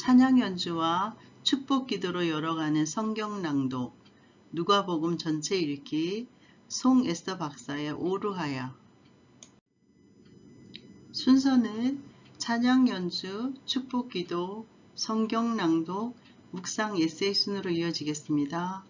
찬양 연주와 축복 기도로 열어가는 성경 낭독, 누가복음 전체 읽기, 송에스더 박사의 오르하야. 순서는 찬양 연주, 축복 기도, 성경 낭독, 묵상 에세이 순으로 이어지겠습니다.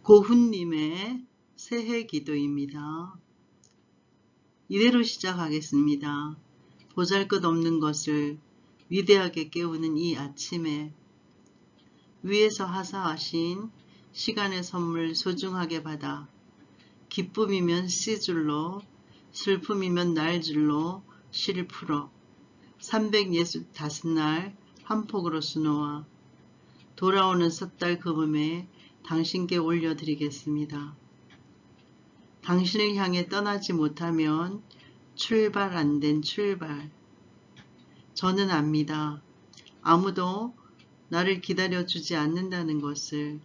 고훈님의 새해 기도입니다. 이대로 시작하겠습니다. 보잘것없는 것을 위대하게 깨우는 이 아침에 위에서 하사하신 시간의 선물 소중하게 받아 기쁨이면 씨줄로 슬픔이면 날줄로 씨를 풀어 365날 한 폭으로 수놓아 돌아오는 섣달 금음에 당신께 올려드리겠습니다. 당신을 향해 떠나지 못하면 출발 안 된 출발. 저는 압니다. 아무도 나를 기다려주지 않는다는 것을.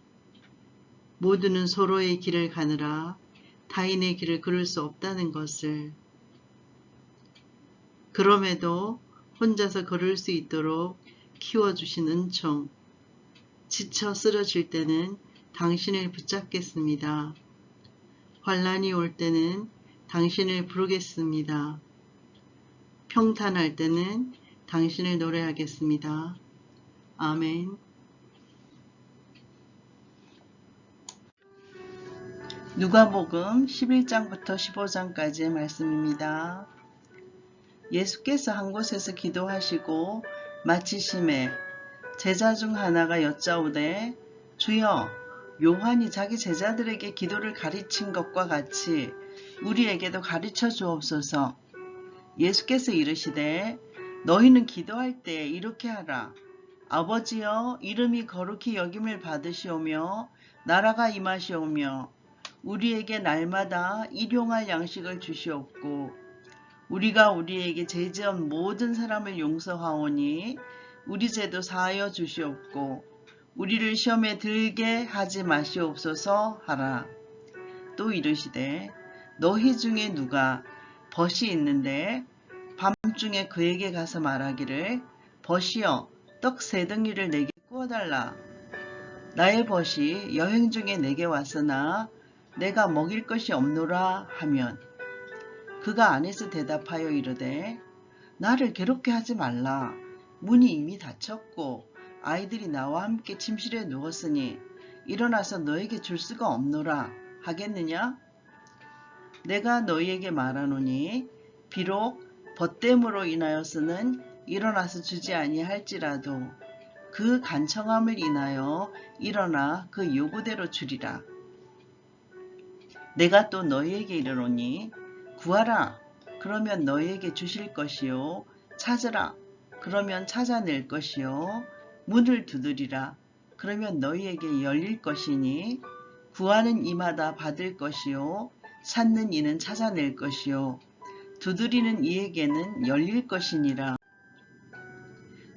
모두는 서로의 길을 가느라 타인의 길을 걸을 수 없다는 것을. 그럼에도 혼자서 걸을 수 있도록 키워주신 은총. 지쳐 쓰러질 때는 당신을 붙잡겠습니다. 환난이 올 때는 당신을 부르겠습니다. 평탄할 때는 당신을 노래하겠습니다. 아멘. 누가복음 11장부터 15장까지의 말씀입니다. 예수께서 한 곳에서 기도하시고 마치심에 제자 중 하나가 여짜오되 주여, 요한이 자기 제자들에게 기도를 가르친 것과 같이 우리에게도 가르쳐 주옵소서. 예수께서 이르시되 너희는 기도할 때 이렇게 하라. 아버지여, 이름이 거룩히 여김을 받으시오며 나라가 임하시오며 우리에게 날마다 일용할 양식을 주시옵고 우리가 우리에게 죄지은 모든 사람을 용서하오니 우리 죄도 사하여 주시옵고 우리를 시험에 들게 하지 마시옵소서 하라. 또 이르시되 너희 중에 누가 벗이 있는데 밤중에 그에게 가서 말하기를 벗이여, 떡 3덩이를 내게 구워달라. 나의 벗이 여행 중에 내게 왔으나 내가 먹일 것이 없노라 하면 그가 안에서 대답하여 이르되 나를 괴롭게 하지 말라. 문이 이미 닫혔고 아이들이 나와 함께 침실에 누웠으니 일어나서 너에게 줄 수가 없노라 하겠느냐? 내가 너희에게 말하노니 비록 벗됨으로 인하여서는 일어나서 주지 아니할지라도 그 간청함을 인하여 일어나 그 요구대로 주리라. 내가 또 너희에게 이르노니 구하라 그러면 너희에게 주실 것이요 찾으라 그러면 찾아낼 것이요 문을 두드리라 그러면 너희에게 열릴 것이니 구하는 이마다 받을 것이요 찾는 이는 찾아낼 것이요 두드리는 이에게는 열릴 것이니라.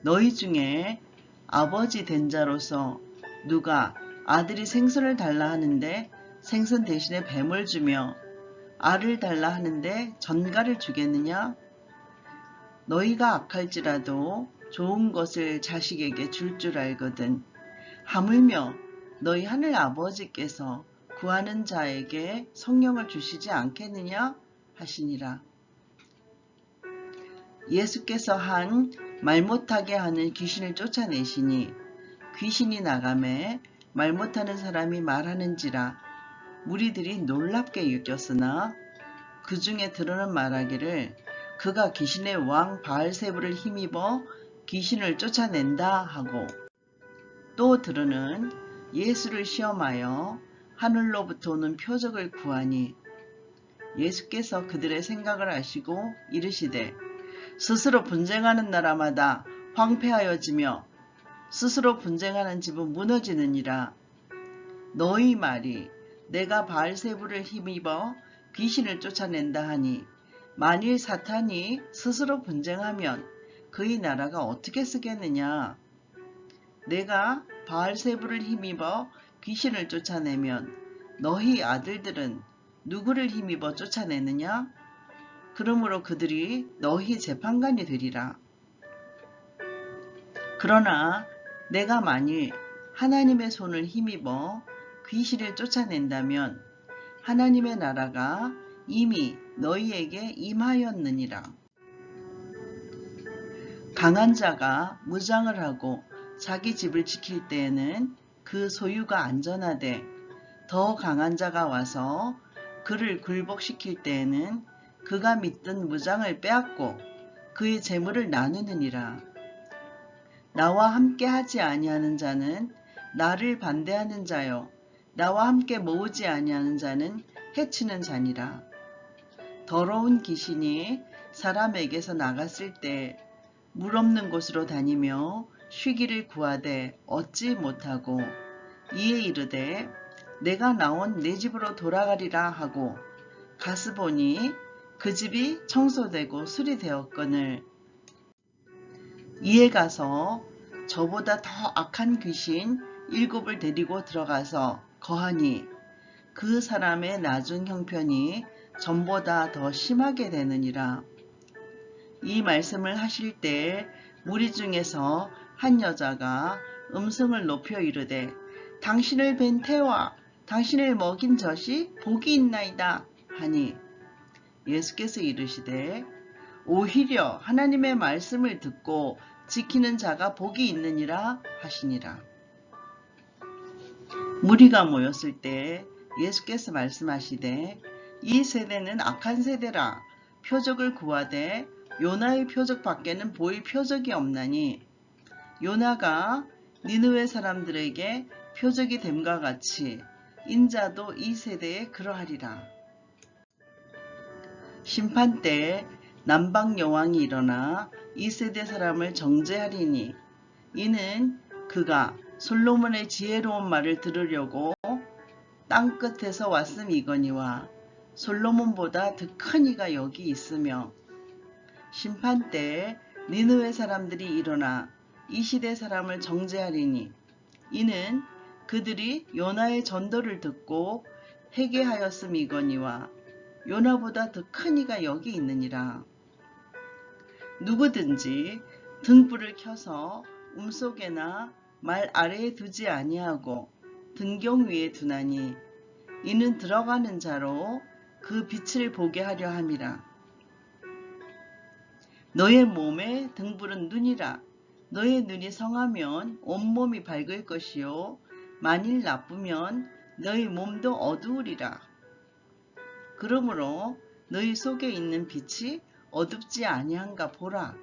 너희 중에 아버지 된 자로서 누가 아들이 생선을 달라 하는데 생선 대신에 뱀을 주며 알을 달라 하는데 전갈을 주겠느냐? 너희가 악할지라도 좋은 것을 자식에게 줄 줄 알거든. 하물며 너희 하늘 아버지께서 구하는 자에게 성령을 주시지 않겠느냐? 하시니라. 예수께서 한 말 못하게 하는 귀신을 쫓아내시니 귀신이 나가매 말 못하는 사람이 말하는지라 무리들이 놀랍게 여겼으나 그 중에 들으는 말하기를 그가 귀신의 왕 바알세불을 힘입어 귀신을 쫓아낸다 하고 또 들으는 예수를 시험하여 하늘로부터 오는 표적을 구하니 예수께서 그들의 생각을 아시고 이르시되 스스로 분쟁하는 나라마다 황폐하여지며 스스로 분쟁하는 집은 무너지느니라. 너희 말이 내가 바알세불을 힘입어 귀신을 쫓아낸다 하니 만일 사탄이 스스로 분쟁하면 그의 나라가 어떻게 쓰겠느냐. 내가 바알세불을 힘입어 귀신을 쫓아내면 너희 아들들은 누구를 힘입어 쫓아내느냐? 그러므로 그들이 너희 재판관이 되리라. 그러나 내가 만일 하나님의 손을 힘입어 귀신을 쫓아낸다면 하나님의 나라가 이미 너희에게 임하였느니라. 강한 자가 무장을 하고 자기 집을 지킬 때에는 그 소유가 안전하되 더 강한 자가 와서 그를 굴복시킬 때에는 그가 믿던 무장을 빼앗고 그의 재물을 나누느니라. 나와 함께 하지 아니하는 자는 나를 반대하는 자요 나와 함께 모으지 아니하는 자는 해치는 자니라. 더러운 귀신이 사람에게서 나갔을 때 물 없는 곳으로 다니며 쉬기를 구하되 얻지 못하고 이에 이르되 내가 나온 내 집으로 돌아가리라 하고 가서 보니 그 집이 청소되고 수리되었거늘 이에 가서 저보다 더 악한 귀신 7을 데리고 들어가서 거하니 그 사람의 나중 형편이 전보다 더 심하게 되느니라. 이 말씀을 하실 때 무리 중에서 한 여자가 음성을 높여 이르되 당신을 뵌 태와 당신을 먹인 젖이 복이 있나이다 하니 예수께서 이르시되 오히려 하나님의 말씀을 듣고 지키는 자가 복이 있느니라 하시니라. 무리가 모였을 때 예수께서 말씀하시되 이 세대는 악한 세대라. 표적을 구하되 요나의 표적 밖에는 보일 표적이 없나니 요나가 니느웨 사람들에게 표적이 됨과 같이 인자도 이 세대에 그러하리라. 심판 때에 남방 여왕이 일어나 이 세대 사람을 정죄하리니 이는 그가 솔로몬의 지혜로운 말을 들으려고 땅끝에서 왔음이거니와 솔로몬보다 더 큰 이가 여기 있으며 심판 때에 니느웨 사람들이 일어나 이 시대 사람을 정죄하리니 이는 그들이 요나의 전도를 듣고 회개하였음이거니와 요나보다 더 큰 이가 여기 있느니라. 누구든지 등불을 켜서 움속에나 말 아래에 두지 아니하고 등경 위에 두나니 이는 들어가는 자로 그 빛을 보게 하려 함이라. 너의 몸의 등불은 눈이라. 너의 눈이 성하면 온몸이 밝을 것이요 만일 나쁘면 너희 몸도 어두우리라. 그러므로 너희 속에 있는 빛이 어둡지 아니한가 보라.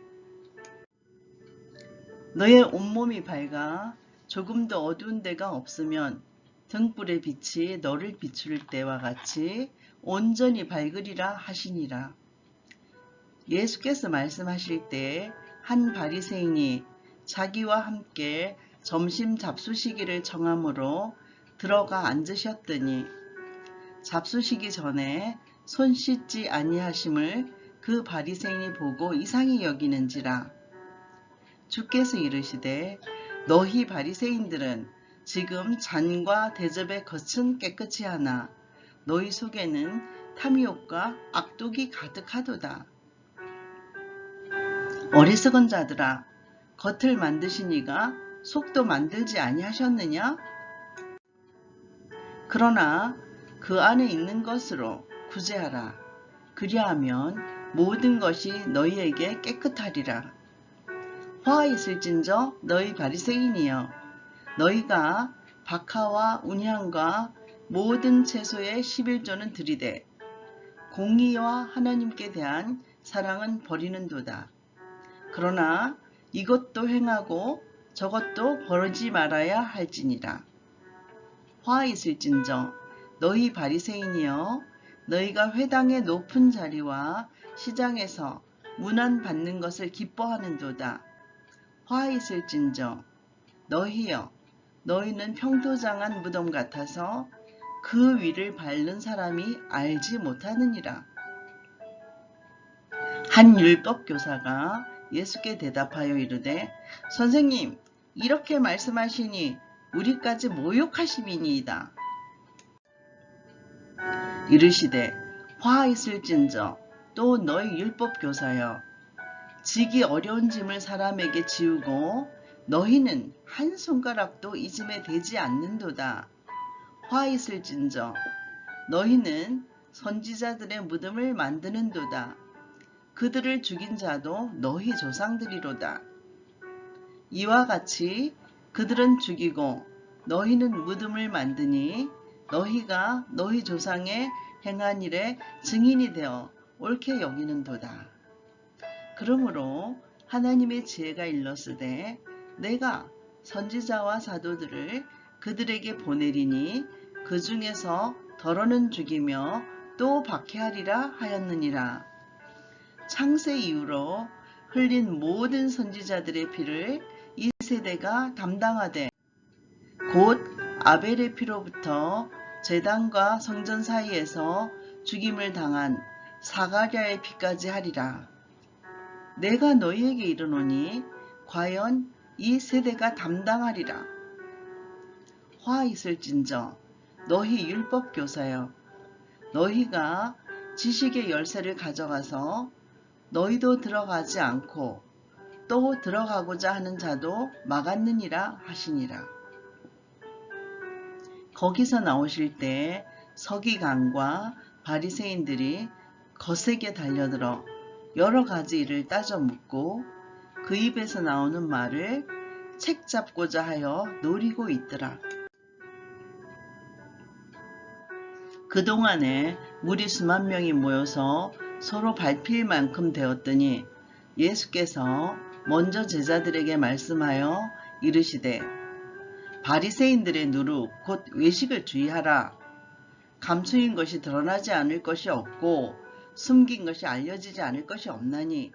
너의 온몸이 밝아 조금도 어두운 데가 없으면 등불의 빛이 너를 비출 때와 같이 온전히 밝으리라 하시니라. 예수께서 말씀하실 때 한 바리새인이 자기와 함께 점심 잡수시기를 청하므로 들어가 앉으셨더니 잡수시기 전에 손 씻지 아니하심을 그 바리새인이 보고 이상히 여기는지라. 주께서 이르시되 너희 바리새인들은 지금 잔과 대접의 겉은 깨끗이 하나 너희 속에는 탐욕과 악독이 가득하도다. 어리석은 자들아, 겉을 만드시니가 속도 만들지 아니하셨느냐? 그러나 그 안에 있는 것으로 구제하라. 그리하면 모든 것이 너희에게 깨끗하리라. 화 있을진저 너희 바리새인이여, 너희가 박하와 운향과 모든 채소의 11조는 드리되 공의와 하나님께 대한 사랑은 버리는도다. 그러나 이것도 행하고 저것도 버리지 말아야 할지니라. 화 있을진저 너희 바리새인이여, 너희가 회당의 높은 자리와 시장에서 문안 받는 것을 기뻐하는도다. 화 있을진저 너희여, 너희는 평토장한 무덤 같아서 그 위를 밟는 사람이 알지 못하느니라. 한 율법교사가 예수께 대답하여 이르되 선생님, 이렇게 말씀하시니 우리까지 모욕하심이니이다. 이르시되 화 있을진저 또 너희 율법교사여, 지기 어려운 짐을 사람에게 지우고 너희는 한 손가락도 이 짐에 대지 않는도다. 화 있을진저 너희는 선지자들의 무덤을 만드는도다. 그들을 죽인 자도 너희 조상들이로다. 이와 같이 그들은 죽이고 너희는 무덤을 만드니 너희가 너희 조상의 행한 일에 증인이 되어 옳게 여기는도다. 그러므로 하나님의 지혜가 일렀으되 내가 선지자와 사도들을 그들에게 보내리니 그 중에서 더러는 죽이며 또 박해하리라 하였느니라. 창세 이후로 흘린 모든 선지자들의 피를 이 세대가 담당하되 곧 아벨의 피로부터 제단과 성전 사이에서 죽임을 당한 사가랴의 피까지 하리라. 내가 너희에게 이르노니 과연 이 세대가 담당하리라. 화 있을진저 너희 율법교사여, 너희가 지식의 열쇠를 가져가서 너희도 들어가지 않고 또 들어가고자 하는 자도 막았느니라 하시니라. 거기서 나오실 때 서기관과 바리새인들이 거세게 달려들어 여러 가지 일을 따져 묻고 그 입에서 나오는 말을 책 잡고자 하여 노리고 있더라. 그동안에 무리 수만 명이 모여서 서로 밟힐 만큼 되었더니 예수께서 먼저 제자들에게 말씀하여 이르시되 바리새인들의 누룩 곧 외식을 주의하라. 감추인 것이 드러나지 않을 것이 없고 숨긴 것이 알려지지 않을 것이 없나니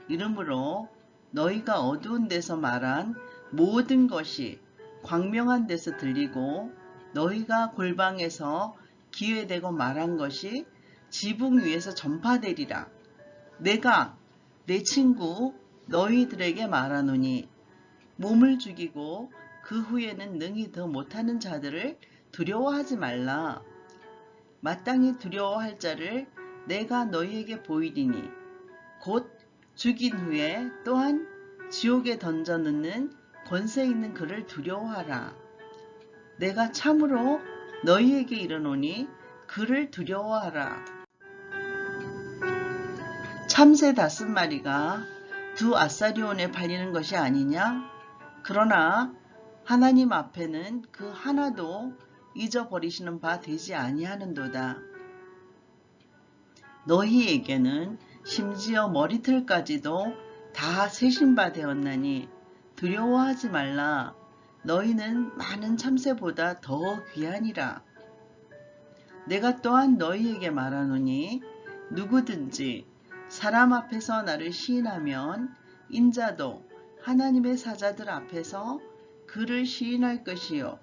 이러므로 너희가 어두운 데서 말한 모든 것이 광명한 데서 들리고 너희가 골방에서 기회되고 말한 것이 지붕 위에서 전파되리라. 내가 내 친구 너희들에게 말하노니 몸을 죽이고 그 후에는 능히 더 못하는 자들을 두려워하지 말라. 마땅히 두려워할 자를 내가 너희에게 보이리니 곧 죽인 후에 또한 지옥에 던져 넣는 권세 있는 그를 두려워하라. 내가 참으로 너희에게 이르노니 그를 두려워하라. 참새 5마리가 두 아사리온에 팔리는 것이 아니냐? 그러나 하나님 앞에는 그 하나도 잊어버리시는 바 되지 아니하는도다. 너희에게는 심지어 머리털까지도 다 세신 바 되었나니 두려워하지 말라. 너희는 많은 참새보다 더 귀하니라. 내가 또한 너희에게 말하노니 누구든지 사람 앞에서 나를 시인하면 인자도 하나님의 사자들 앞에서 그를 시인할 것이요.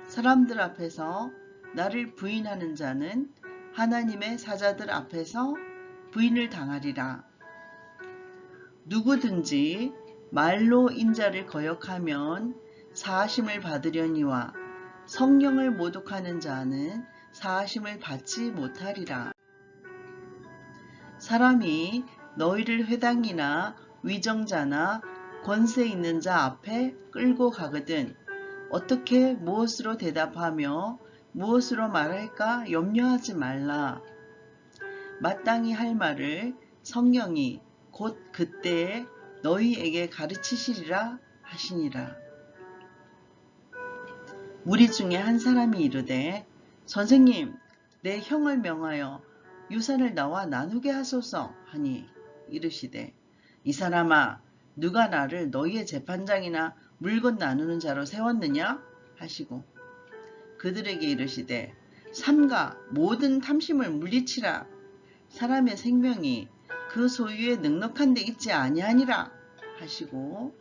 사람들 앞에서 나를 부인하는 자는 하나님의 사자들 앞에서 부인을 당하리라. 누구든지 말로 인자를 거역하면 사하심을 받으려니와 성령을 모독하는 자는 사하심을 받지 못하리라. 사람이 너희를 회당이나 위정자나 권세 있는 자 앞에 끌고 가거든 어떻게 무엇으로 대답하며 무엇으로 말할까 염려하지 말라. 마땅히 할 말을 성령이 곧 그때에 너희에게 가르치시리라 하시니라. 무리 중에 한 사람이 이르되 선생님 내 형을 명하여 유산을 나와 나누게 하소서 하니 이르시되 이 사람아 누가 나를 너희의 재판장이나 물건 나누는 자로 세웠느냐 하시고 그들에게 이르시되 삼가 모든 탐심을 물리치라. 사람의 생명이 그 소유에 넉넉한 데 있지 아니하니라 하시고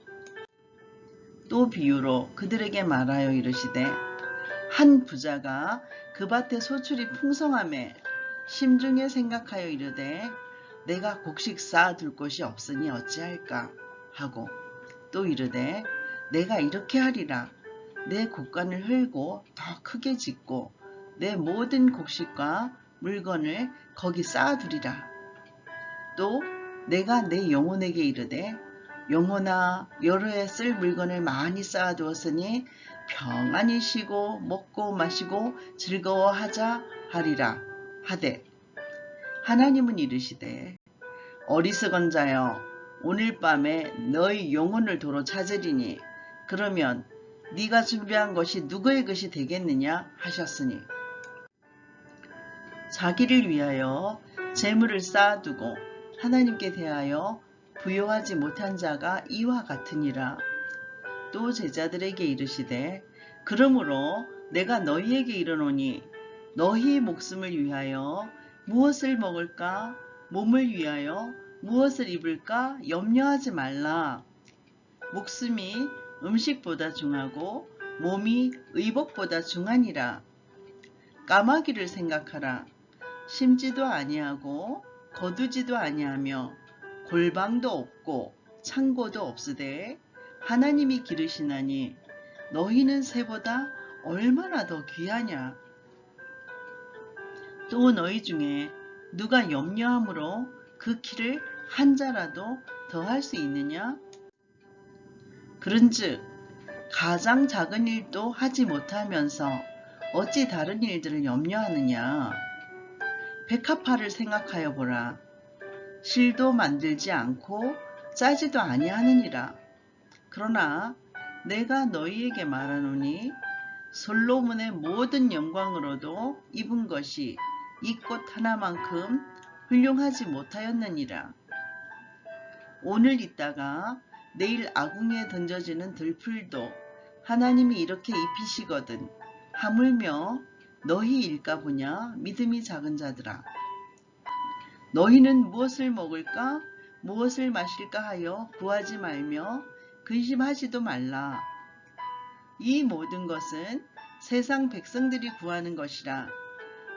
또 비유로 그들에게 말하여 이르시되 한 부자가 그 밭에 소출이 풍성함에 심중에 생각하여 이르되 내가 곡식 쌓아둘 곳이 없으니 어찌할까 하고 또 이르되 내가 이렇게 하리라. 내 곡간을 헐고 더 크게 짓고 내 모든 곡식과 물건을 거기 쌓아두리라. 또 내가 내 영혼에게 이르되 영혼아 여러 해 쓸 물건을 많이 쌓아두었으니 평안히 쉬고 먹고 마시고 즐거워하자 하리라 하되 하나님은 이르시되 어리석은 자여 오늘 밤에 너희 영혼을 도로 찾으리니 그러면 네가 준비한 것이 누구의 것이 되겠느냐 하셨으니 자기를 위하여 재물을 쌓아두고 하나님께 대하여 부요하지 못한 자가 이와 같으니라. 또 제자들에게 이르시되 그러므로 내가 너희에게 이르노니 너희 목숨을 위하여 무엇을 먹을까 몸을 위하여 무엇을 입을까 염려하지 말라. 목숨이 음식보다 중하고 몸이 의복보다 중하니라. 까마귀를 생각하라. 심지도 아니하고 거두지도 아니하며 골방도 없고 창고도 없으되 하나님이 기르시나니 너희는 새보다 얼마나 더 귀하냐. 또 너희 중에 누가 염려함으로 그 키를 한 자라도 더할 수 있느냐? 그런즉 가장 작은 일도 하지 못하면서 어찌 다른 일들을 염려하느냐. 백합화를 생각하여 보라. 실도 만들지 않고 짜지도 아니하느니라. 그러나 내가 너희에게 말하노니 솔로몬의 모든 영광으로도 입은 것이 이 꽃 하나만큼 훌륭하지 못하였느니라. 오늘 있다가 내일 아궁이에 던져지는 들풀도 하나님이 이렇게 입히시거든 하물며 너희일까 보냐 믿음이 작은 자들아. 너희는 무엇을 먹을까 무엇을 마실까 하여 구하지 말며 근심하지도 말라. 이 모든 것은 세상 백성들이 구하는 것이라.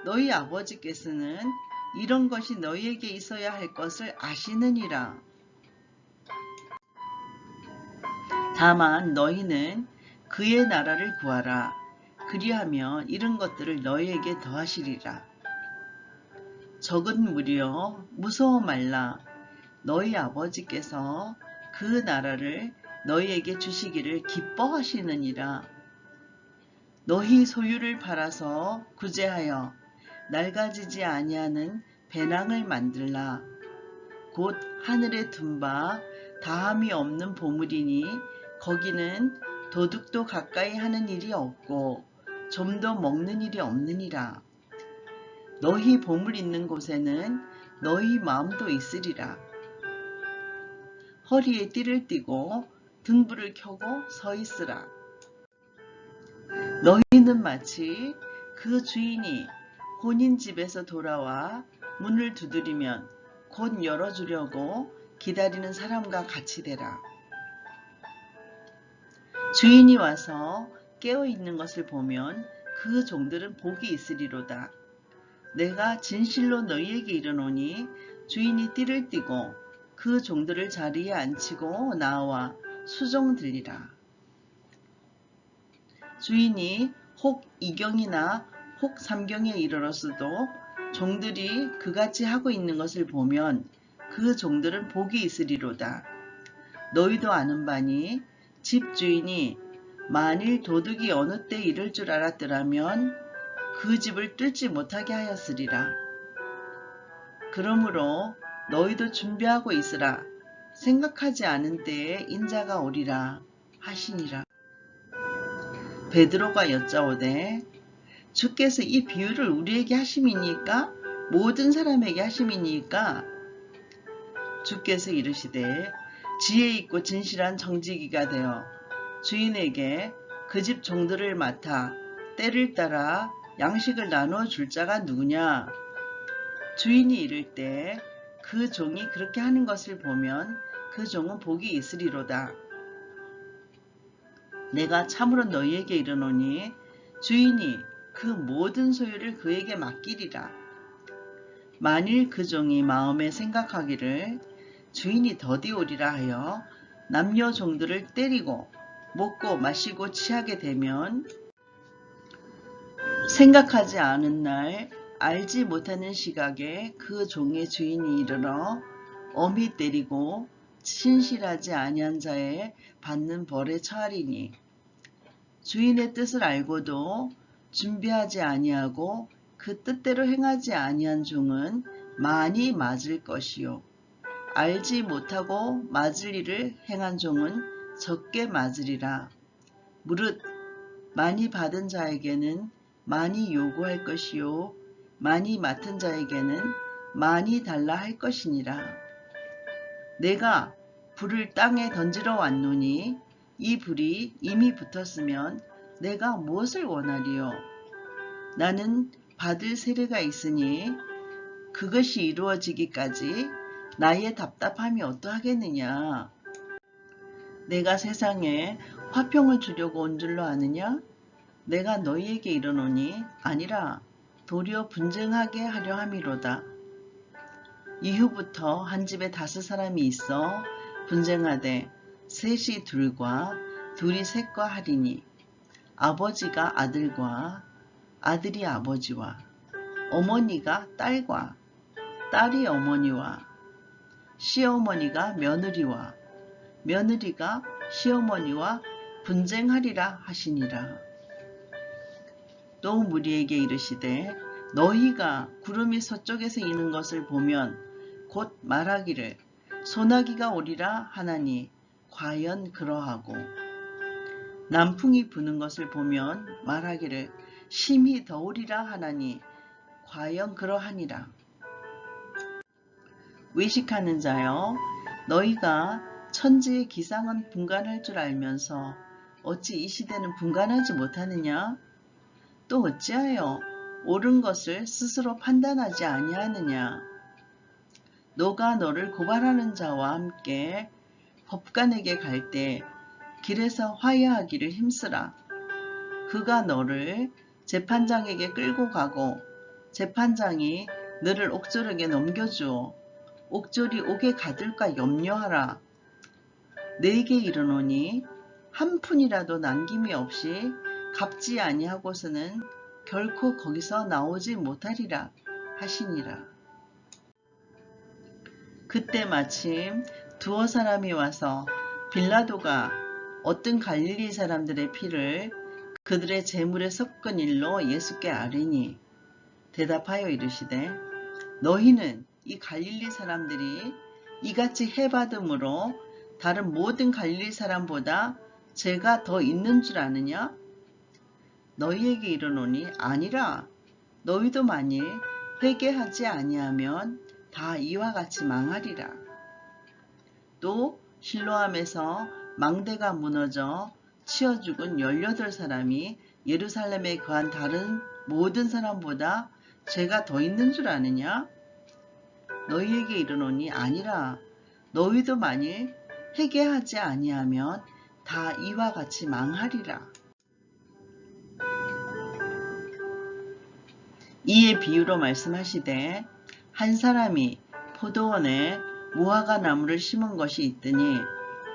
너희 아버지께서는 이런 것이 너희에게 있어야 할 것을 아시느니라. 다만 너희는 그의 나라를 구하라. 그리하면 이런 것들을 너희에게 더하시리라. 적은 무리여 무서워 말라. 너희 아버지께서 그 나라를 너희에게 주시기를 기뻐하시느니라. 너희 소유를 팔아서 구제하여 낡아지지 아니하는 배낭을 만들라. 곧 하늘에 둔 바 다함이 없는 보물이니 거기는 도둑도 가까이 하는 일이 없고 좀도 먹는 일이 없느니라. 너희 보물 있는 곳에는 너희 마음도 있으리라. 허리에 띠를 띠고 등불을 켜고 서 있으라. 너희는 마치 그 주인이 혼인 집에서 돌아와 문을 두드리면 곧 열어주려고 기다리는 사람과 같이 되라. 주인이 와서 깨어 있는 것을 보면 그 종들은 복이 있으리로다. 내가 진실로 너희에게 이르노니 주인이 띠를 띠고 그 종들을 자리에 앉히고 나와 수종 들리라. 주인이 혹 2경이나 혹 3경에 이르렀어도 종들이 그같이 하고 있는 것을 보면 그 종들은 복이 있으리로다. 너희도 아는 바니 집 주인이 만일 도둑이 어느 때 이를 줄 알았더라면 그 집을 뚫지 못하게 하였으리라. 그러므로 너희도 준비하고 있으라. 생각하지 않은 때에 인자가 오리라 하시니라. 베드로가 여짜오되 주께서 이 비유를 우리에게 하심이니까 모든 사람에게 하심이니까? 주께서 이르시되 지혜 있고 진실한 정직이가 되어 주인에게 그 집 종들을 맡아 때를 따라 양식을 나누어 줄 자가 누구냐? 주인이 이를 때 그 종이 그렇게 하는 것을 보면 그 종은 복이 있으리로다. 내가 참으로 너희에게 이르노니 주인이 그 모든 소유를 그에게 맡기리라. 만일 그 종이 마음에 생각하기를 주인이 더디 오리라 하여 남녀 종들을 때리고 먹고 마시고 취하게 되면 생각하지 않은 날 알지 못하는 시각에 그 종의 주인이 이르러 엄히 때리고 신실하지 아니한 자에 받는 벌에 처하리니 주인의 뜻을 알고도 준비하지 아니하고 그 뜻대로 행하지 아니한 종은 많이 맞을 것이요 알지 못하고 맞을 일을 행한 종은 적게 맞으리라. 무릇 많이 받은 자에게는 많이 요구할 것이요 많이 맡은 자에게는 많이 달라 할 것이니라. 내가 불을 땅에 던지러 왔노니 이 불이 이미 붙었으면 내가 무엇을 원하리요? 나는 받을 세례가 있으니 그것이 이루어지기까지 나의 답답함이 어떠하겠느냐? 내가 세상에 화평을 주려고 온 줄로 아느냐? 내가 너희에게 이르노니 아니라 도리어 분쟁하게 하려 함이로다. 이후부터 한 집에 5 사람이 있어 분쟁하되 셋이 둘과 둘이 셋과 하리니 아버지가 아들과 아들이 아버지와 어머니가 딸과 딸이 어머니와 시어머니가 며느리와 며느리가 시어머니와 분쟁하리라 하시니라. 또 무리에게 이르시되 너희가 구름이 서쪽에서 이는 것을 보면 곧 말하기를 소나기가 오리라 하나니 과연 그러하고 남풍이 부는 것을 보면 말하기를 심히 더우리라 하나니 과연 그러하니라. 외식하는 자여 너희가 천지의 기상은 분간할 줄 알면서 어찌 이 시대는 분간하지 못하느냐? 또 어찌하여 옳은 것을 스스로 판단하지 아니하느냐? 너가 너를 고발하는 자와 함께 법관에게 갈 때 길에서 화해하기를 힘쓰라. 그가 너를 재판장에게 끌고 가고 재판장이 너를 옥졸에게 넘겨주어 옥졸이 옥에 가둘까 염려하라. 내게 이르노니 한 푼이라도 남김이 없이 갚지 아니하고서는 결코 거기서 나오지 못하리라 하시니라. 그때 마침 2 사람이 와서 빌라도가 어떤 갈릴리 사람들의 피를 그들의 제물에 섞은 일로 예수께 아뢰니 대답하여 이르시되 너희는 이 갈릴리 사람들이 이같이 해받음으로 다른 모든 갈릴리 사람보다 죄가 더 있는 줄 아느냐? 너희에게 이르노니 아니라. 너희도 만일 회개하지 아니하면 다 이와 같이 망하리라. 또 실로암에서 망대가 무너져 치어 죽은 18사람이 예루살렘에 거한 다른 모든 사람보다 죄가 더 있는 줄 아느냐? 너희에게 이르노니 아니라. 너희도 만일 회개하지 아니하면 다 이와 같이 망하리라. 이에 비유로 말씀하시되 한 사람이 포도원에 무화과 나무를 심은 것이 있더니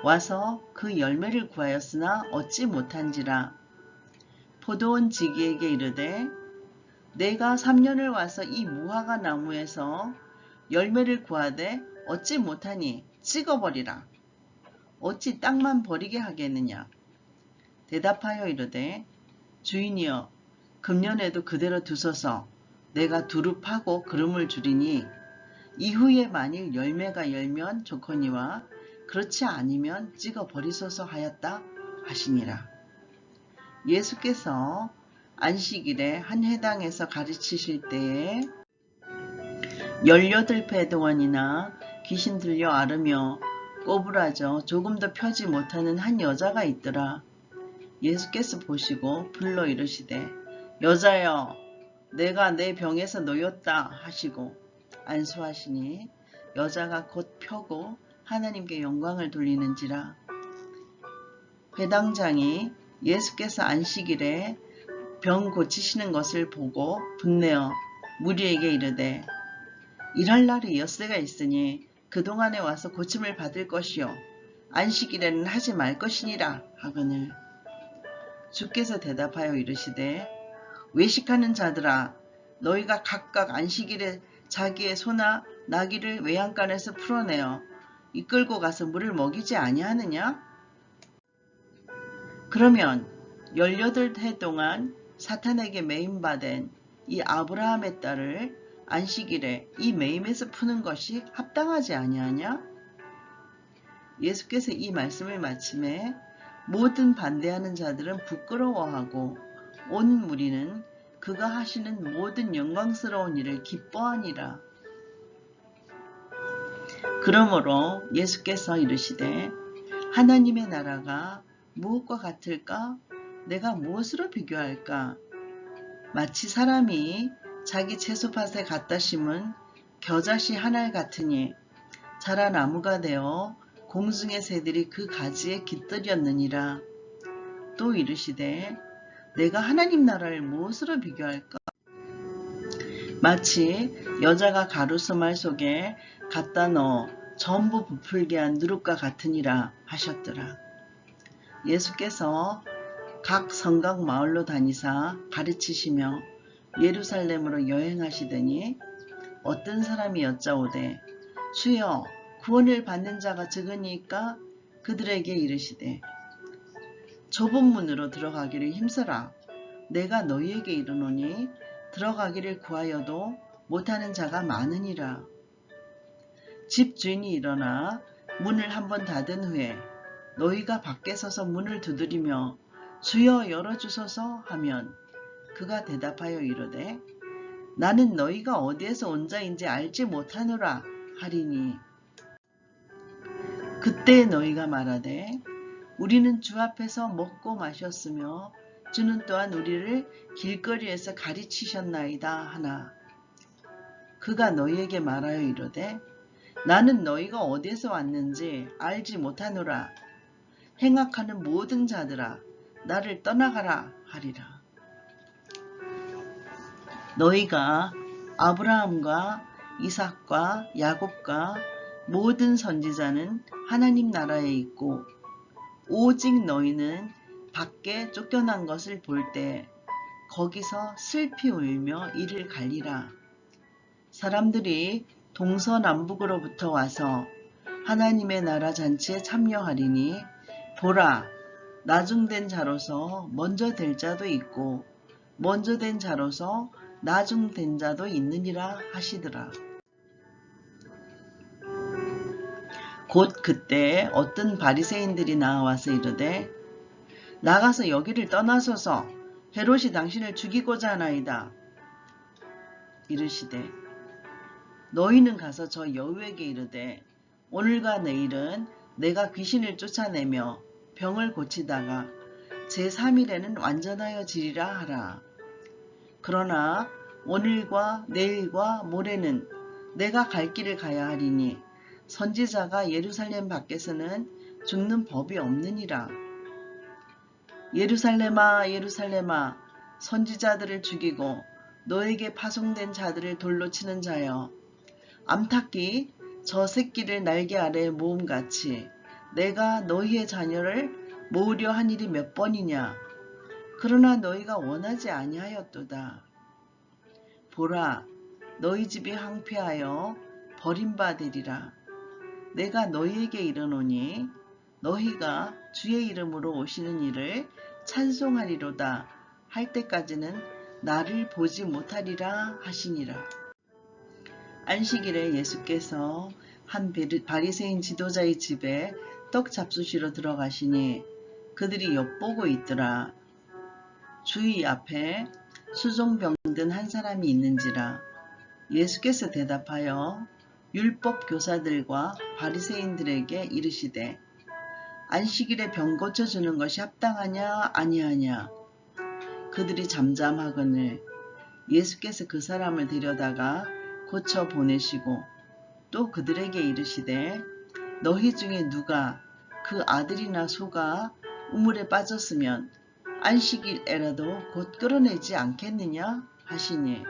와서 그 열매를 구하였으나 얻지 못한지라. 포도원 지기에게 이르되 내가 3년을 와서 이 무화과 나무에서 열매를 구하되 얻지 못하니 찍어버리라. 어찌 땅만 버리게 하겠느냐. 대답하여 이르되 주인이여 금년에도 그대로 두소서. 내가 두루 파고 그름을 주리니 이후에 만일 열매가 열면 좋거니와 그렇지 아니면 찍어 버리소서 하였다 하시니라. 예수께서 안식일에 한 회당에서 가르치실 때에 18패동안이나 귀신 들려 앓으며 꼬부라져 조금도 펴지 못하는 한 여자가 있더라. 예수께서 보시고 불러 이르시되 여자여 내가 내 병에서 놓였다 하시고 안수하시니 여자가 곧 펴고 하나님께 영광을 돌리는지라. 회당장이 예수께서 안식일에 병 고치시는 것을 보고 분내어 무리에게 이르되 일할 날이 엿새가 있으니 그동안에 와서 고침을 받을 것이요 안식일에는 하지 말 것이니라 하거늘. 주께서 대답하여 이르시되 외식하는 자들아 너희가 각각 안식일에 자기의 소나 나귀를 외양간에서 풀어내어 이끌고 가서 물을 먹이지 아니하느냐? 그러면 18해 동안 사탄에게 매임받은 이 아브라함의 딸을 안식일에 이 매임에서 푸는 것이 합당하지 아니하냐? 예수께서 이 말씀을 마침에 모든 반대하는 자들은 부끄러워하고 온 무리는 그가 하시는 모든 영광스러운 일을 기뻐하니라. 그러므로 예수께서 이르시되 하나님의 나라가 무엇과 같을까? 내가 무엇으로 비교할까? 마치 사람이 자기 채소밭에 갖다 심은 겨자씨 한 알 같으니 자라 나무가 되어 공중의 새들이 그 가지에 깃들였느니라. 또 이르시되 내가 하나님 나라를 무엇으로 비교할까? 마치 여자가 가루소말 속에 갖다 넣어 전부 부풀게 한 누룩과 같으니라 하셨더라. 예수께서 각 성곽 마을로 다니사 가르치시며 예루살렘으로 여행하시더니 어떤 사람이 여짜오되 주여 구원을 받는 자가 적으니까 그들에게 이르시되 좁은 문으로 들어가기를 힘써라. 내가 너희에게 이르노니 들어가기를 구하여도 못하는 자가 많으니라. 집주인이 일어나 문을 한번 닫은 후에 너희가 밖에 서서 문을 두드리며 주여 열어주소서 하면 그가 대답하여 이르되 나는 너희가 어디에서 온 자인지 알지 못하노라 하리니 그때 너희가 말하되 우리는 주 앞에서 먹고 마셨으며 주는 또한 우리를 길거리에서 가르치셨나이다 하나 그가 너희에게 말하여 이르되 나는 너희가 어디에서 왔는지 알지 못하노라. 행악하는 모든 자들아 나를 떠나가라 하리라. 너희가 아브라함과 이삭과 야곱과 모든 선지자는 하나님 나라에 있고 오직 너희는 밖에 쫓겨난 것을 볼 때 거기서 슬피 울며 이를 갈리라. 사람들이 동서남북으로부터 와서 하나님의 나라 잔치에 참여하리니 보라 나중된 자로서 먼저 될 자도 있고 먼저 된 자로서 나중된 자도 있느니라 하시더라. 곧 그때 어떤 바리새인들이 나와서 이르되 나가서 여기를 떠나소서 헤롯이 당신을 죽이고자 하나이다. 이르시되 너희는 가서 저 여우에게 이르되 오늘과 내일은 내가 귀신을 쫓아내며 병을 고치다가 제3일에는 완전하여 지리라 하라. 그러나 오늘과 내일과 모레는 내가 갈 길을 가야 하리니 선지자가 예루살렘 밖에서는 죽는 법이 없느니라. 예루살렘아 예루살렘아 선지자들을 죽이고 너에게 파송된 자들을 돌로 치는 자여 암탉이 저 새끼를 날개 아래 모음같이 내가 너희의 자녀를 모으려 한 일이 몇 번이냐. 그러나 너희가 원하지 아니하였도다. 보라 너희 집이 황폐하여 버림받으리라. 내가 너희에게 이르노니 너희가 주의 이름으로 오시는 이를 찬송하리로다 할 때까지는 나를 보지 못하리라 하시니라. 안식일에 예수께서 한 바리새인 지도자의 집에 떡 잡수시러 들어가시니 그들이 엿보고 있더라. 주의 앞에 수종병든 한 사람이 있는지라. 예수께서 대답하여 율법 교사들과 바리새인들에게 이르시되 안식일에 병 고쳐주는 것이 합당하냐 아니하냐. 그들이 잠잠하거늘 예수께서 그 사람을 데려다가 고쳐 보내시고 또 그들에게 이르시되 너희 중에 누가 그 아들이나 소가 우물에 빠졌으면 안식일에라도 곧 끌어내지 않겠느냐 하시니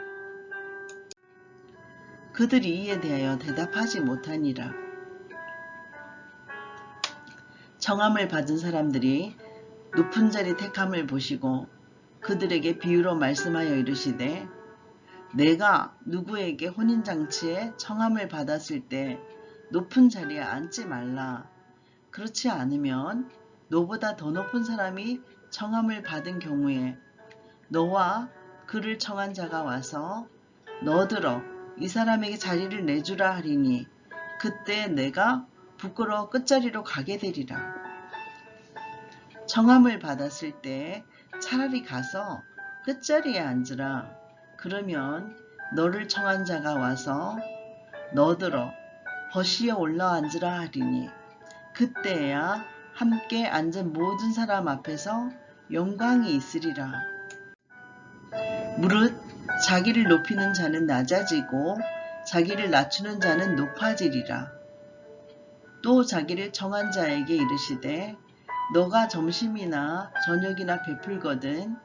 그들이 이에 대하여 대답하지 못하니라. 청함을 받은 사람들이 높은 자리 택함을 보시고 그들에게 비유로 말씀하여 이르시되 내가 누구에게 혼인잔치에 청함을 받았을 때 높은 자리에 앉지 말라. 그렇지 않으면 너보다 더 높은 사람이 청함을 받은 경우에 너와 그를 청한 자가 와서 너들어 이 사람에게 자리를 내주라 하리니 그때 내가 부끄러워 끝자리로 가게 되리라. 청함을 받았을 때 차라리 가서 끝자리에 앉으라. 그러면 너를 청한 자가 와서 너들어 버시에 올라 앉으라 하리니 그때야 함께 앉은 모든 사람 앞에서 영광이 있으리라. 무릇 자기를 높이는 자는 낮아지고 자기를 낮추는 자는 높아지리라. 또 자기를 청한 자에게 이르시되 너가 점심이나 저녁이나 베풀거든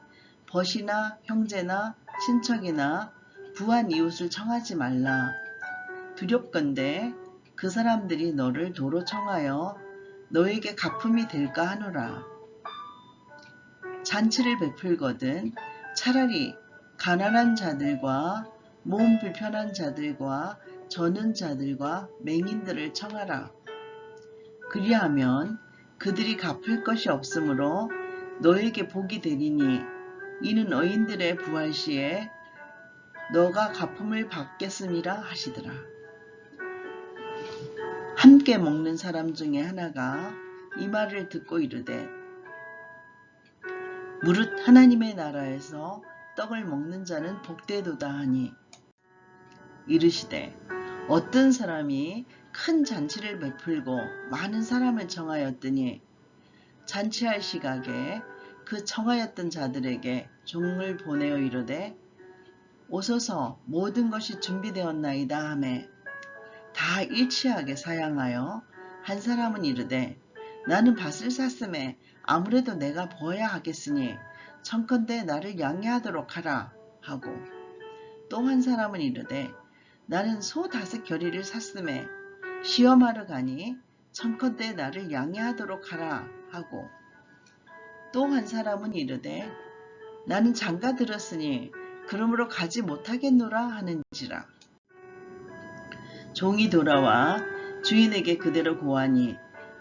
벗이나 형제나 친척이나 부한 이웃을 청하지 말라. 두렵건대 그 사람들이 너를 도로 청하여 너에게 갚음이 될까 하노라. 잔치를 베풀거든 차라리 가난한 자들과 몸 불편한 자들과 저는 자들과 맹인들을 청하라. 그리하면 그들이 갚을 것이 없으므로 너에게 복이 되리니 이는 의인들의 부활 시에 너가 갚음을 받겠음이라 하시더라. 함께 먹는 사람 중에 하나가 이 말을 듣고 이르되 무릇 하나님의 나라에서 떡을 먹는 자는 복되도다 하니 이르시되 어떤 사람이 큰 잔치를 베풀고 많은 사람을 청하였더니 잔치할 시각에 그 청하였던 자들에게 종을 보내어 이르되 오소서 모든 것이 준비되었나이다 하매 다 일치하게 사양하여 한 사람은 이르되 나는 밭을 샀음에 아무래도 내가 부어야 하겠으니 청컨대 나를 양해하도록 하라 하고 또 한 사람은 이르되 나는 소 5 겨리를 샀음에 시험하러 가니 청컨대 나를 양해하도록 하라 하고 또 한 사람은 이르되 나는 장가 들었으니 그러므로 가지 못하겠노라 하는지라. 종이 돌아와 주인에게 그대로 고하니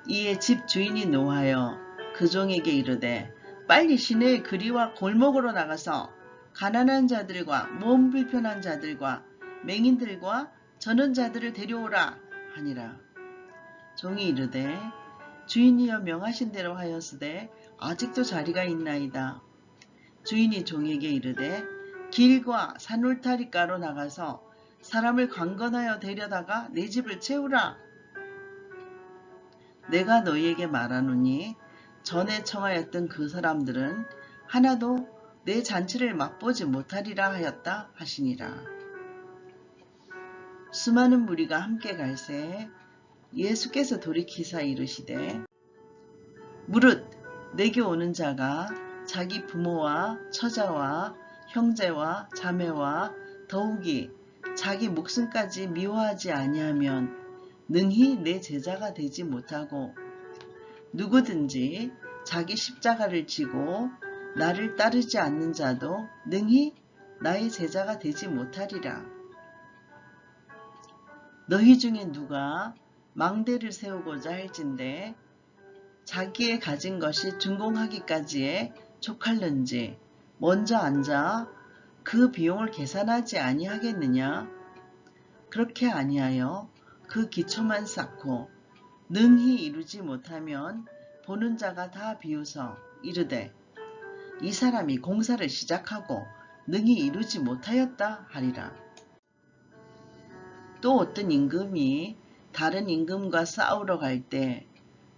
이에 집 주인이 노하여 그 종에게 이르되 빨리 시내의 거리와 골목으로 나가서 가난한 자들과 몸 불편한 자들과 맹인들과 저는 자들을 데려오라 하니라. 종이 이르되 주인이여 명하신 대로 하였으되 아직도 자리가 있나이다. 주인이 종에게 이르되 길과 산울타리가로 나가서 사람을 강건하여 데려다가 내 집을 채우라. 내가 너희에게 말하노니 전에 청하였던 그 사람들은 하나도 내 잔치를 맛보지 못하리라 하였다 하시니라. 수많은 무리가 함께 갈새 예수께서 돌이키사 이르시되 무릇 내게 오는 자가 자기 부모와 처자와 형제와 자매와 더욱이 자기 목숨까지 미워하지 아니하면 능히 내 제자가 되지 못하고 누구든지 자기 십자가를 지고 나를 따르지 않는 자도 능히 나의 제자가 되지 못하리라. 너희 중에 누가 망대를 세우고자 할진대 자기의 가진 것이 준공하기까지에 족할는지 먼저 앉아 그 비용을 계산하지 아니하겠느냐? 그렇게 아니하여 그 기초만 쌓고 능히 이루지 못하면 보는 자가 다 비웃어 이르되 이 사람이 공사를 시작하고 능히 이루지 못하였다 하리라. 또 어떤 임금이 다른 임금과 싸우러 갈 때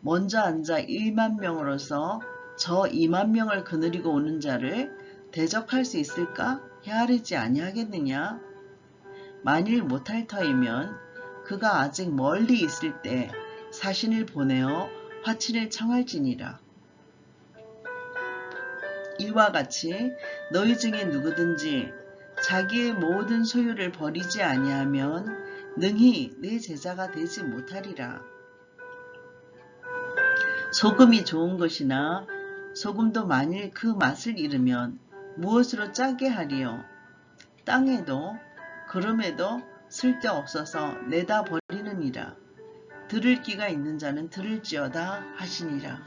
먼저 앉아 1만 명으로서 저 2만 명을 거느리고 오는 자를 대적할 수 있을까 헤아리지 아니하겠느냐? 만일 못할 터이면 그가 아직 멀리 있을 때 사신을 보내어 화친을 청할지니라. 이와 같이 너희 중에 누구든지 자기의 모든 소유를 버리지 아니하면 능히 내 제자가 되지 못하리라. 소금이 좋은 것이나 소금도 만일 그 맛을 잃으면 무엇으로 짜게 하리요? 땅에도 그름에도 쓸데없어서 내다 버리느니라. 들을 귀가 있는 자는 들을지어다 하시니라.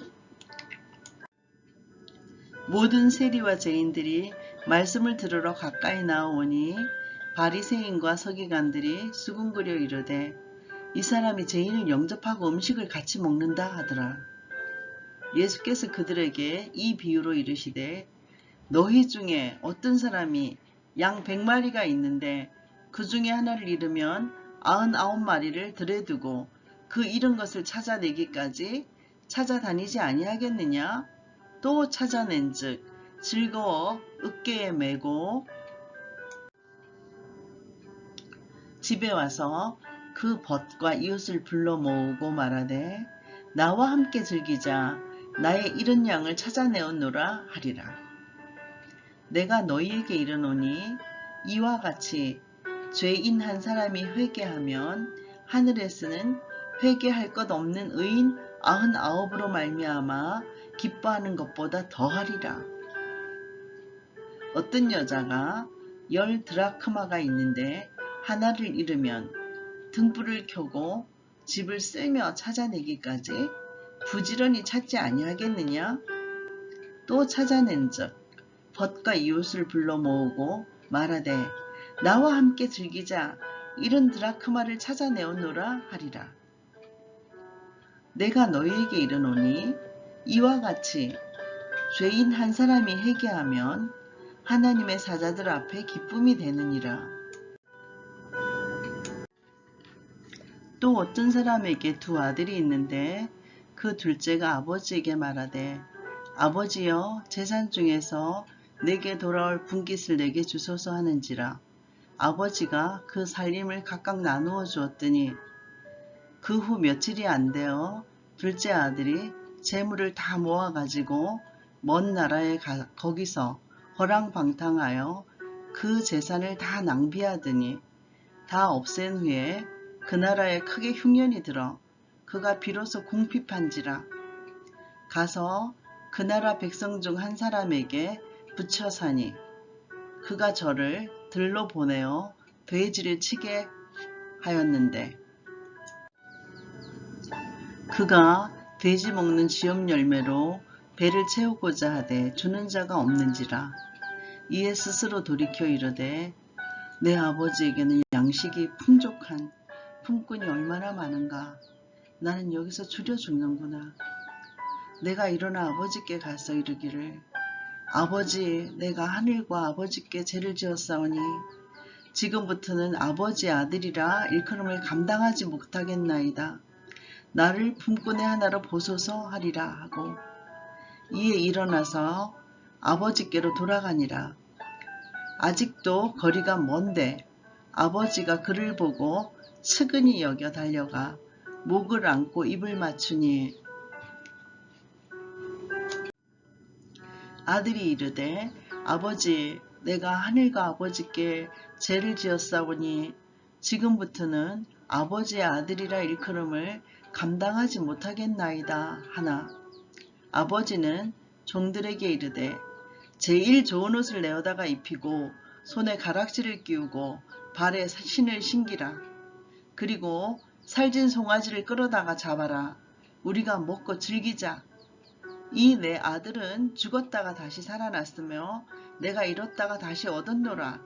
모든 세리와 죄인들이 말씀을 들으러 가까이 나오니 바리새인과 서기관들이 수군거려 이르되 이 사람이 죄인을 영접하고 음식을 같이 먹는다 하더라. 예수께서 그들에게 이 비유로 이르시되 너희 중에 어떤 사람이 양 100마리가 있는데 그 중에 하나를 잃으면 99마리를 들에 두고 그 잃은 것을 찾아내기까지 찾아다니지 아니하겠느냐? 또 찾아낸즉 즐거워 어깨에 메고 집에 와서 그 벗과 이웃을 불러 모으고 말하되 나와 함께 즐기자 나의 잃은 양을 찾아내었노라 하리라. 내가 너희에게 이르노니 이와 같이 죄인 한 사람이 회개하면 하늘에서는 회개할 것 없는 의인 99으로 말미암아 기뻐하는 것보다 더하리라. 어떤 여자가 10 드라크마가 있는데 하나를 잃으면 등불을 켜고 집을 쓸며 찾아내기까지 부지런히 찾지 아니하겠느냐? 또 찾아낸즉 벗과 이웃을 불러 모으고 말하되 나와 함께 즐기자 잃은 드라크마를 찾아내었노라 하리라. 내가 너희에게 이르노니 이와 같이 죄인 한 사람이 회개하면 하나님의 사자들 앞에 기쁨이 되느니라. 또 어떤 사람에게 2 아들이 있는데 그 둘째가 아버지에게 말하되 아버지여 재산 중에서 내게 돌아올 분깃을 내게 주소서 하는지라. 아버지가 그 살림을 각각 나누어 주었더니 그 후 며칠이 안 되어 둘째 아들이 재물을 다 모아가지고 먼 나라에 거기서 허랑방탕하여 그 재산을 다 낭비하더니 다 없앤 후에 그 나라에 크게 흉년이 들어 그가 비로소 궁핍한지라. 가서 그 나라 백성 중 한 사람에게 붙여 사니 그가 저를 들로 보내어 돼지를 치게 하였는데 그가 돼지 먹는 지엽 열매로 배를 채우고자 하되 주는 자가 없는지라. 이에 스스로 돌이켜 이르되 내 아버지에게는 양식이 풍족한 품꾼이 얼마나 많은가. 나는 여기서 줄여 죽는구나. 내가 일어나 아버지께 가서 이르기를 아버지, 내가 하늘과 아버지께 죄를 지었사오니 지금부터는 아버지의 아들이라 일컬음을 감당하지 못하겠나이다. 나를 품꾼의 하나로 보소서 하리라 하고 이에 일어나서 아버지께로 돌아가니라. 아직도 거리가 먼데 아버지가 그를 보고 측은히 여겨 달려가 목을 안고 입을 맞추니 아들이 이르되 아버지, 내가 하늘과 아버지께 죄를 지었사오니 지금부터는 아버지의 아들이라 일컬음을 감당하지 못하겠나이다 하나 아버지는 종들에게 이르되 제일 좋은 옷을 내어다가 입히고 손에 가락지를 끼우고 발에 신을 신기라. 그리고 살진 송아지를 끌어다가 잡아라. 우리가 먹고 즐기자. 이 내 아들은 죽었다가 다시 살아났으며 내가 잃었다가 다시 얻었노라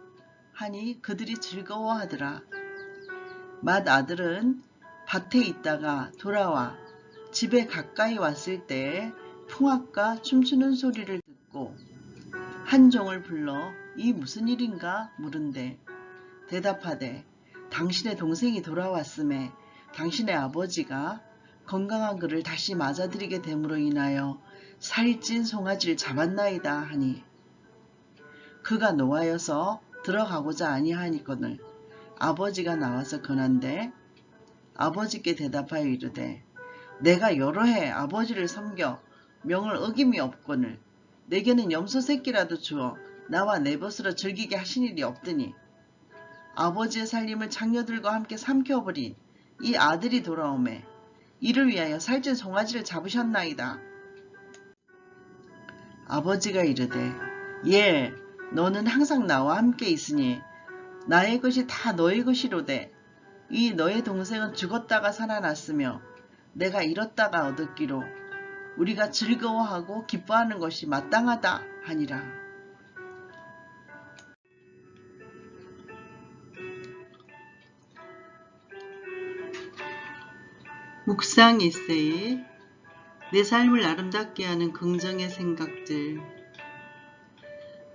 하니 그들이 즐거워하더라. 맏아들은 밭에 있다가 돌아와 집에 가까이 왔을 때에 풍악과 춤추는 소리를 듣고 한 종을 불러 이 무슨 일인가 물은데 대답하되 당신의 동생이 돌아왔음에 당신의 아버지가 건강한 그를 다시 맞아들이게 됨으로 인하여 살찐 송아지를 잡았나이다 하니 그가 노하여서 들어가고자 아니하니거늘 아버지가 나와서 권한대 아버지께 대답하여 이르되 내가 여러 해 아버지를 섬겨 명을 어김이 없거늘 내게는 염소 새끼라도 주어 나와 내 벗으로 즐기게 하신 일이 없더니 아버지의 살림을 장녀들과 함께 삼켜버린 이 아들이 돌아오매 이를 위하여 살찐 송아지를 잡으셨나이다. 아버지가 이르되 예, 너는 항상 나와 함께 있으니 나의 것이 다 너의 것이로되 이 너의 동생은 죽었다가 살아났으며 내가 잃었다가 얻었기로 우리가 즐거워하고 기뻐하는 것이 마땅하다 하니라. 묵상 에세이 내 삶을 아름답게 하는 긍정의 생각들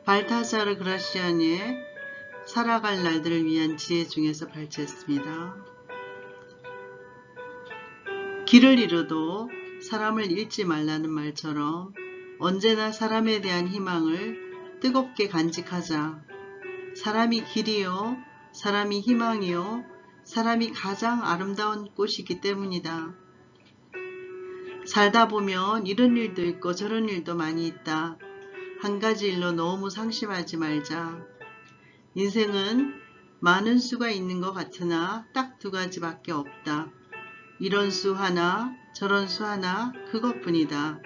발타자르 그라시아니의 살아갈 날들을 위한 지혜 중에서 발췌했습니다. 길을 잃어도 사람을 잃지 말라는 말처럼 언제나 사람에 대한 희망을 뜨겁게 간직하자. 사람이 길이요, 사람이 희망이요, 사람이 가장 아름다운 꽃이기 때문이다. 살다 보면 이런 일도 있고 저런 일도 많이 있다. 한 가지 일로 너무 상심하지 말자. 인생은 많은 수가 있는 것 같으나 딱 두 가지밖에 없다. 이런 수 하나, 저런 수 하나, 그것뿐이다.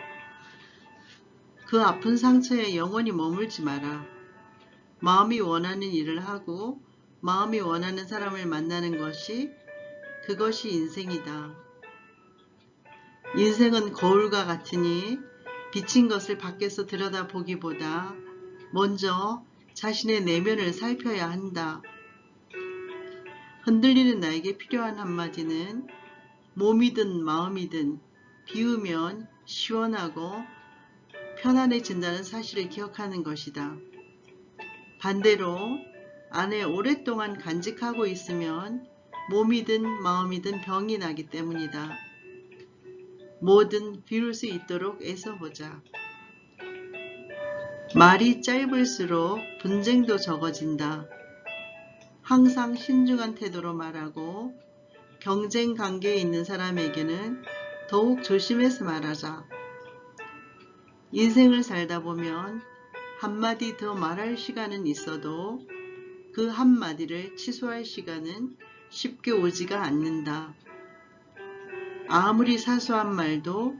그 아픈 상처에 영원히 머물지 마라. 마음이 원하는 일을 하고 마음이 원하는 사람을 만나는 것이 그것이 인생이다. 인생은 거울과 같으니 비친 것을 밖에서 들여다보기보다 먼저 자신의 내면을 살펴야 한다. 흔들리는 나에게 필요한 한마디는 몸이든 마음이든 비우면 시원하고 편안해진다는 사실을 기억하는 것이다. 반대로 안에 오랫동안 간직하고 있으면 몸이든 마음이든 병이 나기 때문이다. 뭐든 비울 수 있도록 애써보자. 말이 짧을수록 분쟁도 적어진다. 항상 신중한 태도로 말하고 경쟁 관계에 있는 사람에게는 더욱 조심해서 말하자. 인생을 살다 보면 한마디 더 말할 시간은 있어도 그 한마디를 취소할 시간은 쉽게 오지가 않는다. 아무리 사소한 말도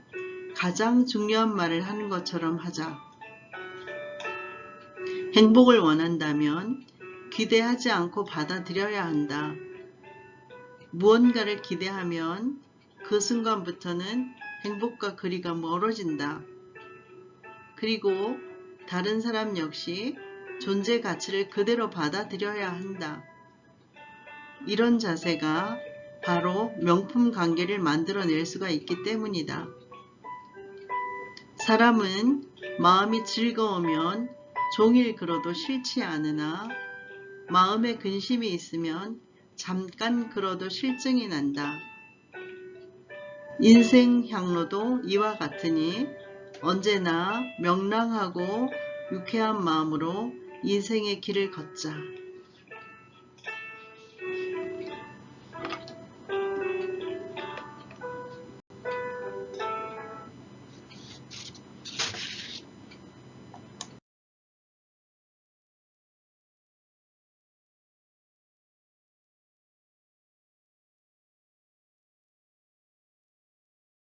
가장 중요한 말을 하는 것처럼 하자. 행복을 원한다면 기대하지 않고 받아들여야 한다. 무언가를 기대하면 그 순간부터는 행복과 거리가 멀어진다. 그리고 다른 사람 역시 존재 가치를 그대로 받아들여야 한다. 이런 자세가 바로 명품 관계를 만들어낼 수가 있기 때문이다. 사람은 마음이 즐거우면 종일 글어도 싫지 않으나 마음에 근심이 있으면 잠깐 글어도 실증이 난다. 인생 향로도 이와 같으니 언제나 명랑하고 유쾌한 마음으로 인생의 길을 걷자.